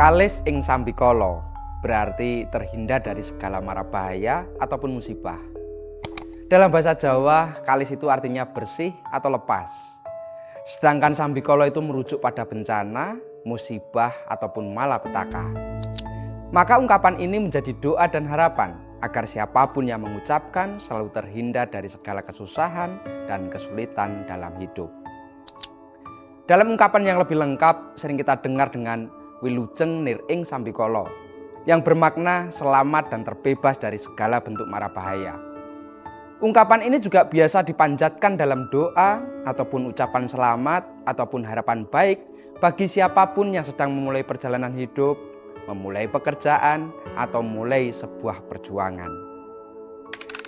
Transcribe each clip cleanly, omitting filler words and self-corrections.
Kalis ing sambikala berarti terhindar dari segala mara bahaya ataupun musibah. Dalam bahasa Jawa, kalis itu artinya bersih atau lepas. Sedangkan sambikala itu merujuk pada bencana, musibah ataupun malapetaka. Maka ungkapan ini menjadi doa dan harapan agar siapapun yang mengucapkan selalu terhindar dari segala kesusahan dan kesulitan dalam hidup. Dalam ungkapan yang lebih lengkap sering kita dengar dengan wilujeng nir ing sambikala yang bermakna selamat dan terbebas dari segala bentuk mara bahaya. Ungkapan ini juga biasa dipanjatkan dalam doa ataupun ucapan selamat ataupun harapan baik bagi siapapun yang sedang memulai perjalanan hidup, memulai pekerjaan, atau mulai sebuah perjuangan.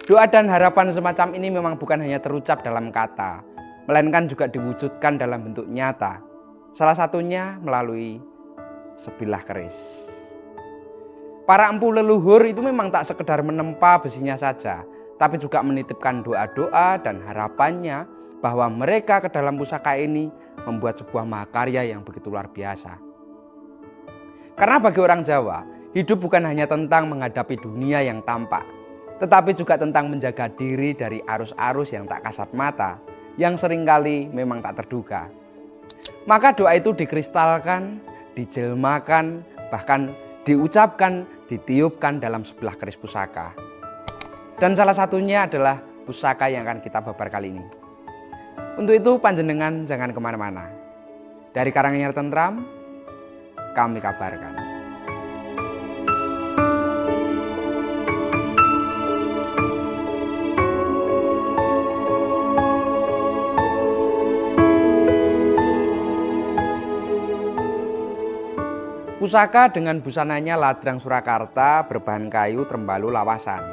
Doa dan harapan semacam ini memang bukan hanya terucap dalam kata, melainkan juga diwujudkan dalam bentuk nyata. Salah satunya melalui sebilah keris. Para empu leluhur itu memang tak sekedar menempa besinya saja, tapi juga menitipkan doa-doa dan harapannya bahwa mereka ke dalam pusaka ini membuat sebuah mahakarya yang begitu luar biasa. Karena bagi orang Jawa, hidup bukan hanya tentang menghadapi dunia yang tampak, tetapi juga tentang menjaga diri dari arus-arus yang tak kasat mata, yang seringkali memang tak terduga. Maka doa itu dikristalkan, dijelmakan, bahkan diucapkan, ditiupkan dalam sebelah keris pusaka. Dan salah satunya adalah pusaka yang akan kita babar kali ini. Untuk itu panjenengan jangan kemana-mana. Dari Karanganyar Tentram, kami kabarkan. Pusaka dengan busananya ladrang Surakarta berbahan kayu trembalu lawasan.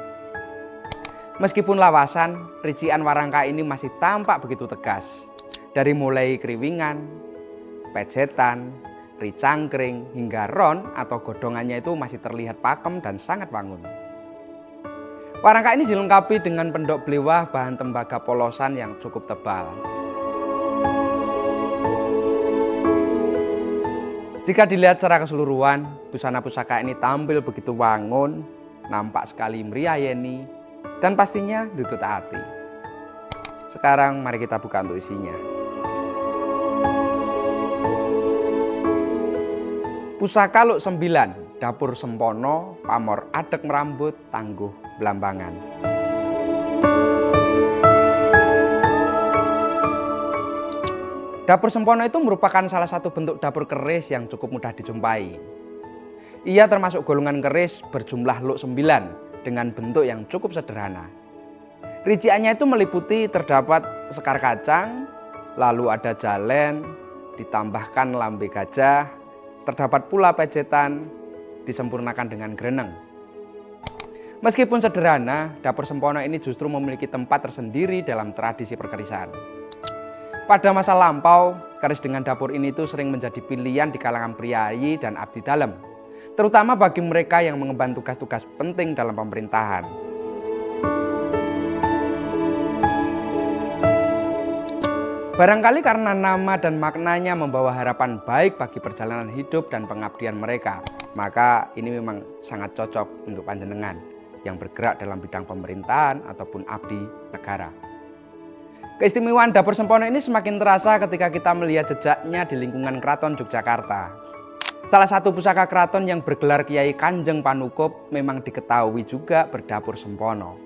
Meskipun lawasan, ricikan warangka ini masih tampak begitu tegas. Dari mulai kriwingan, pecetan, ricangkring, hingga ron atau godongannya itu masih terlihat pakem dan sangat wangun. Warangka ini dilengkapi dengan pendok blewah bahan tembaga polosan yang cukup tebal. Jika dilihat secara keseluruhan, busana pusaka ini tampil begitu wangun, nampak sekali meriayeni, dan pastinya tutut hati. Sekarang mari kita buka untuk isinya. Pusaka Luk 9, dapur sempono, pamor adek merambut, tangguh belambangan. Dapur sempono itu merupakan salah satu bentuk dapur keris yang cukup mudah dijumpai. Ia termasuk golongan keris berjumlah Luk 9 dengan bentuk yang cukup sederhana. Riciannya itu meliputi terdapat sekar kacang, lalu ada jalen, ditambahkan lambe gajah, terdapat pula pecetan, disempurnakan dengan greneng. Meskipun sederhana, dapur sempono ini justru memiliki tempat tersendiri dalam tradisi perkerisan. Pada masa lampau, keris dengan dapur ini itu sering menjadi pilihan di kalangan priayi dan abdi dalam, terutama bagi mereka yang mengemban tugas-tugas penting dalam pemerintahan. Barangkali karena nama dan maknanya membawa harapan baik bagi perjalanan hidup dan pengabdian mereka, maka ini memang sangat cocok untuk panjenengan yang bergerak dalam bidang pemerintahan ataupun abdi negara. Keistimewaan dapur sempono ini semakin terasa ketika kita melihat jejaknya di lingkungan Keraton Yogyakarta. Salah satu pusaka keraton yang bergelar Kiai Kanjeng Panukup memang diketahui juga berdapur sempono.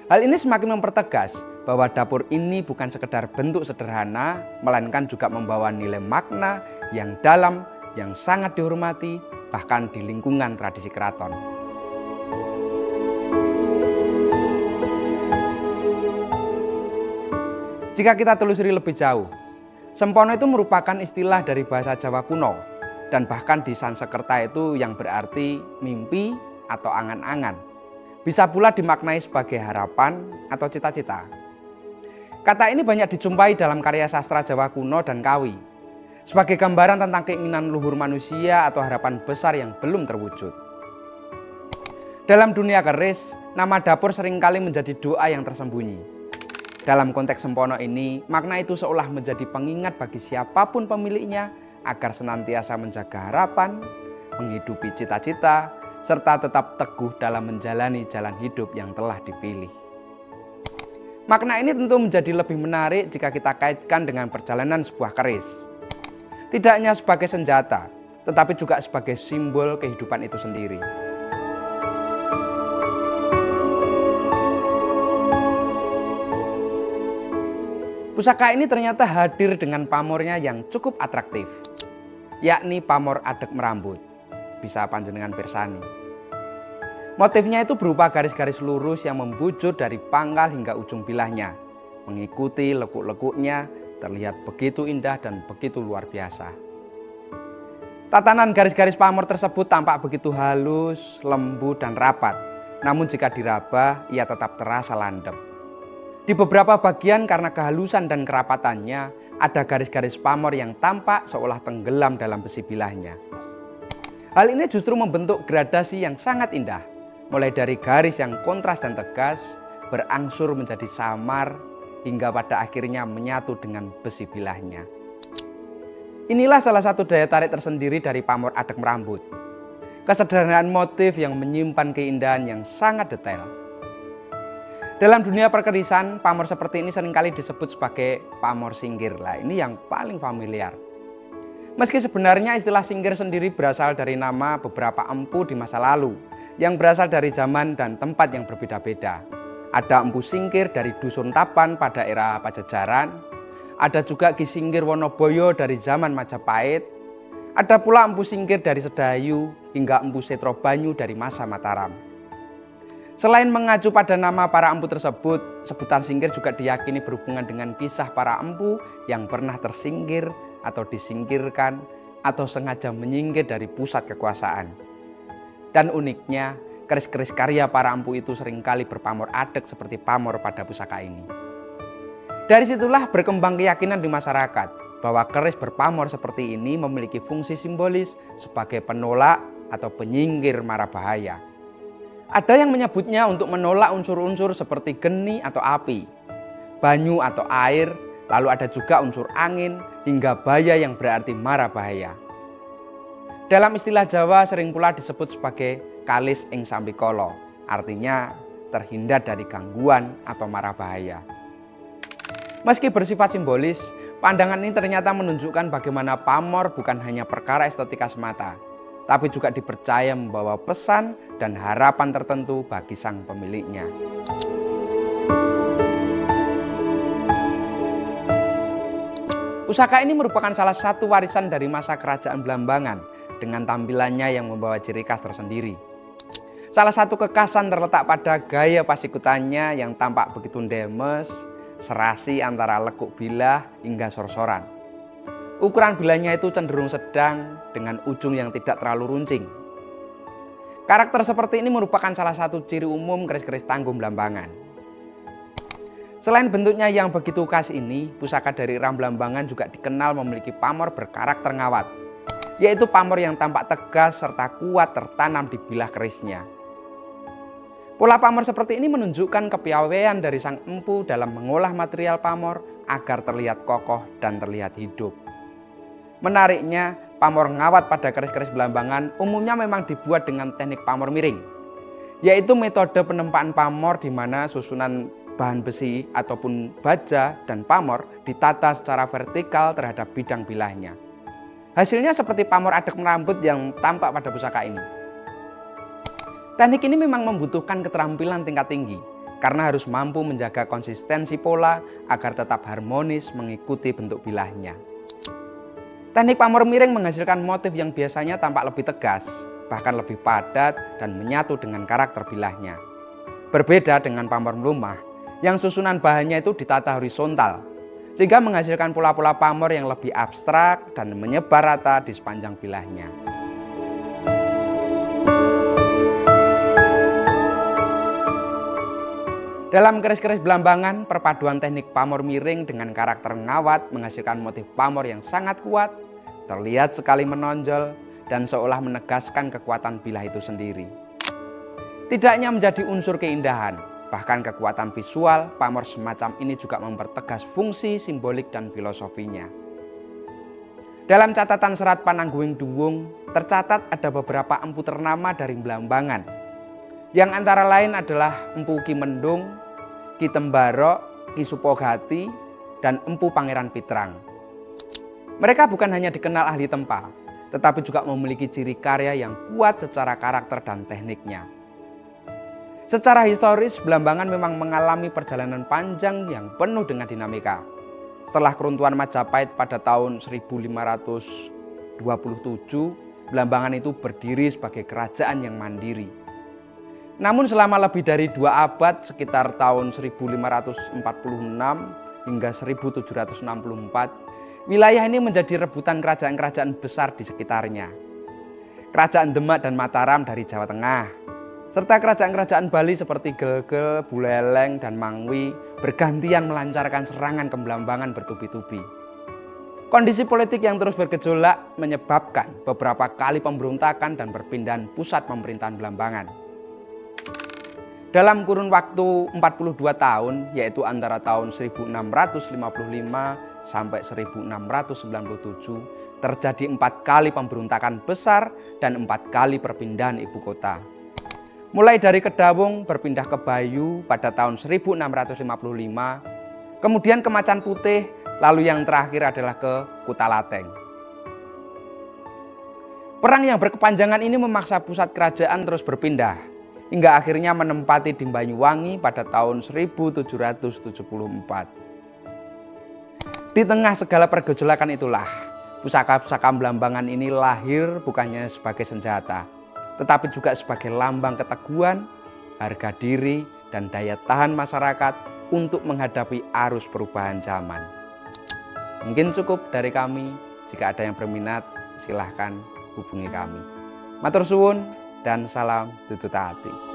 Hal ini semakin mempertegas bahwa dapur ini bukan sekedar bentuk sederhana, melainkan juga membawa nilai makna yang dalam, yang sangat dihormati, bahkan di lingkungan tradisi keraton. Jika kita telusuri lebih jauh, sempono itu merupakan istilah dari bahasa Jawa kuno, dan bahkan di Sanskerta itu yang berarti mimpi atau angan-angan. Bisa pula dimaknai sebagai harapan atau cita-cita. Kata ini banyak dijumpai dalam karya sastra Jawa kuno dan Kawi, sebagai gambaran tentang keinginan luhur manusia atau harapan besar yang belum terwujud. Dalam dunia keris, nama dapur seringkali menjadi doa yang tersembunyi. Dalam konteks sempono ini, makna itu seolah menjadi pengingat bagi siapapun pemiliknya agar senantiasa menjaga harapan, menghidupi cita-cita, serta tetap teguh dalam menjalani jalan hidup yang telah dipilih. Makna ini tentu menjadi lebih menarik jika kita kaitkan dengan perjalanan sebuah keris. Tidak hanya sebagai senjata, tetapi juga sebagai simbol kehidupan itu sendiri. Pusaka ini ternyata hadir dengan pamornya yang cukup atraktif, yakni pamor adek merambut. Bisa panjenengan pirsani. Motifnya itu berupa garis-garis lurus yang membujur dari pangkal hingga ujung bilahnya. Mengikuti lekuk-lekuknya terlihat begitu indah dan begitu luar biasa. Tatanan garis-garis pamor tersebut tampak begitu halus, lembut dan rapat. Namun jika diraba, ia tetap terasa landep. Di beberapa bagian karena kehalusan dan kerapatannya, ada garis-garis pamor yang tampak seolah tenggelam dalam besi bilahnya. Hal ini justru membentuk gradasi yang sangat indah, mulai dari garis yang kontras dan tegas, berangsur menjadi samar, hingga pada akhirnya menyatu dengan besi bilahnya. Inilah salah satu daya tarik tersendiri dari pamor adek merambut. Kesederhanaan motif yang menyimpan keindahan yang sangat detail. Dalam dunia perkerisan, pamor seperti ini seringkali disebut sebagai pamor singgir. Lah, ini yang paling familiar. Meski sebenarnya istilah singgir sendiri berasal dari nama beberapa empu di masa lalu yang berasal dari zaman dan tempat yang berbeda-beda. Ada empu singkir dari Dusun Tapan pada era Pajajaran, ada juga Ki Singgir Wonoboyo dari zaman Majapahit, ada pula empu singkir dari Sedayu hingga empu Setro Banyu dari masa Mataram. Selain mengacu pada nama para empu tersebut, sebutan singgir juga diyakini berhubungan dengan kisah para empu yang pernah tersingkir atau disingkirkan atau sengaja menyingkir dari pusat kekuasaan. Dan uniknya, keris-keris karya para empu itu seringkali berpamor adek seperti pamor pada pusaka ini. Dari situlah berkembang keyakinan di masyarakat bahwa keris berpamor seperti ini memiliki fungsi simbolis sebagai penolak atau penyingkir mara bahaya. Ada yang menyebutnya untuk menolak unsur-unsur seperti geni atau api, banyu atau air, lalu ada juga unsur angin hingga baya yang berarti mara bahaya. Dalam istilah Jawa sering pula disebut sebagai kalis ing sambikala, artinya terhindar dari gangguan atau mara bahaya. Meski bersifat simbolis, pandangan ini ternyata menunjukkan bagaimana pamor bukan hanya perkara estetika semata, tapi juga dipercaya membawa pesan dan harapan tertentu bagi sang pemiliknya. Pusaka ini merupakan salah satu warisan dari masa kerajaan Blambangan dengan tampilannya yang membawa ciri khas tersendiri. Salah satu kekhasan terletak pada gaya pasikutannya yang tampak begitu ndemes, serasi antara lekuk bilah hingga sorsoran. Ukuran bilahnya itu cenderung sedang dengan ujung yang tidak terlalu runcing. Karakter seperti ini merupakan salah satu ciri umum keris-keris tanggung Blambangan. Selain bentuknya yang begitu khas ini, pusaka dari Ram Blambangan juga dikenal memiliki pamor berkarakter ngawat, yaitu pamor yang tampak tegas serta kuat tertanam di bilah kerisnya. Pola pamor seperti ini menunjukkan kepiawaian dari sang empu dalam mengolah material pamor agar terlihat kokoh dan terlihat hidup. Menariknya, pamor ngawat pada keris-keris Blambangan umumnya memang dibuat dengan teknik pamor miring, yaitu metode penempaan pamor di mana susunan bahan besi ataupun baja dan pamor ditata secara vertikal terhadap bidang bilahnya. Hasilnya seperti pamor adek merambut yang tampak pada pusaka ini. Teknik ini memang membutuhkan keterampilan tingkat tinggi karena harus mampu menjaga konsistensi pola agar tetap harmonis mengikuti bentuk bilahnya. Teknik pamor miring menghasilkan motif yang biasanya tampak lebih tegas, bahkan lebih padat dan menyatu dengan karakter bilahnya. Berbeda dengan pamor melumah, yang susunan bahannya itu ditata horizontal, sehingga menghasilkan pola-pola pamor yang lebih abstrak dan menyebar rata di sepanjang bilahnya. Dalam keris-keris Blambangan, perpaduan teknik pamor miring dengan karakter ngawat menghasilkan motif pamor yang sangat kuat, terlihat sekali menonjol, dan seolah menegaskan kekuatan bilah itu sendiri. Tidak hanya menjadi unsur keindahan, bahkan kekuatan visual, pamor semacam ini juga mempertegas fungsi simbolik dan filosofinya. Dalam catatan Serat Panangguing Duwung, tercatat ada beberapa empu ternama dari Blambangan, yang antara lain adalah Empu Ki Mendung, Ki Tembarok, Ki Supogati, dan Empu Pangeran Pitrang. Mereka bukan hanya dikenal ahli tempa, tetapi juga memiliki ciri karya yang kuat secara karakter dan tekniknya. Secara historis, Blambangan memang mengalami perjalanan panjang yang penuh dengan dinamika. Setelah keruntuhan Majapahit pada tahun 1527, Blambangan itu berdiri sebagai kerajaan yang mandiri. Namun selama lebih dari 2 abad, sekitar tahun 1546 hingga 1764, wilayah ini menjadi rebutan kerajaan-kerajaan besar di sekitarnya. Kerajaan Demak dan Mataram dari Jawa Tengah, serta kerajaan-kerajaan Bali seperti Gelgel, Buleleng, dan Mangwi bergantian melancarkan serangan ke Blambangan bertubi-tubi. Kondisi politik yang terus bergejolak menyebabkan beberapa kali pemberontakan dan perpindahan pusat pemerintahan Blambangan. Dalam kurun waktu 42 tahun, yaitu antara tahun 1655 sampai 1697, terjadi 4 kali pemberontakan besar dan 4 kali perpindahan ibu kota. Mulai dari Kedawung berpindah ke Bayu pada tahun 1655, kemudian ke Macan Putih, lalu yang terakhir adalah ke Kutalateng. Perang yang berkepanjangan ini memaksa pusat kerajaan terus berpindah, hingga akhirnya menempati di Banyuwangi pada tahun 1774. Di tengah segala pergejolakan itulah, pusaka-pusaka Blambangan ini lahir bukannya sebagai senjata, tetapi juga sebagai lambang keteguhan, harga diri, dan daya tahan masyarakat untuk menghadapi arus perubahan zaman. Mungkin cukup dari kami. Jika ada yang berminat, silahkan hubungi kami. Matur suwun dan salam tutut hati.